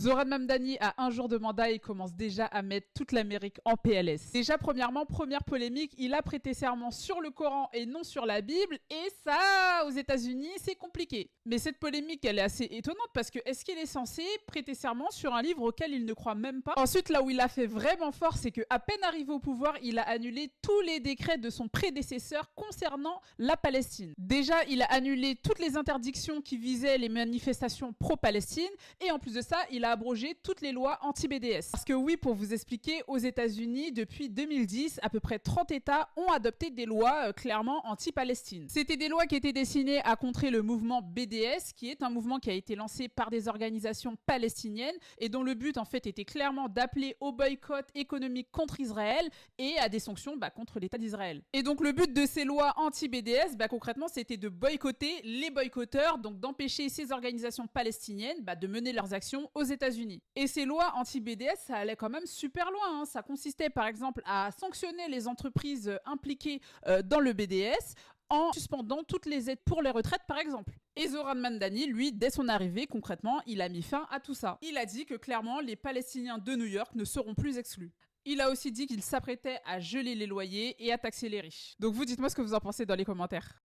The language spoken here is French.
Zoran Mamdani a un jour de mandat et commence déjà à mettre toute l'Amérique en PLS. Déjà, premièrement, première polémique, il a prêté serment sur le Coran et non sur la Bible, et ça, aux États-Unis, c'est compliqué. Mais cette polémique, elle est assez étonnante parce que est-ce qu'il est censé prêter serment sur un livre auquel il ne croit même pas? Ensuite, là où il a fait vraiment fort, c'est qu'à peine arrivé au pouvoir, il a annulé tous les décrets de son prédécesseur concernant la Palestine. Déjà, il a annulé toutes les interdictions qui visaient les manifestations pro-Palestine, et en plus de ça, il a abrogé toutes les lois anti-BDS. Parce que oui, pour vous expliquer, aux États-Unis, depuis 2010, à peu près 30 États ont adopté des lois clairement anti-Palestine. C'était des lois qui étaient destinées à contrer le mouvement BDS, qui est un mouvement qui a été lancé par des organisations palestiniennes et dont le but en fait était clairement d'appeler au boycott économique contre Israël et à des sanctions contre l'État d'Israël. Et donc le but de ces lois anti-BDS, concrètement, c'était de boycotter les boycotteurs, donc d'empêcher ces organisations palestiniennes de mener leurs actions aux États-Unis. Et ces lois anti-BDS, ça allait quand même super loin. Ça consistait par exemple à sanctionner les entreprises impliquées dans le BDS en suspendant toutes les aides pour les retraites par exemple. Et Zoran Mamdani, lui, dès son arrivée, concrètement, il a mis fin à tout ça. Il a dit que clairement, les Palestiniens de New York ne seront plus exclus. Il a aussi dit qu'il s'apprêtait à geler les loyers et à taxer les riches. Donc vous, dites-moi ce que vous en pensez dans les commentaires.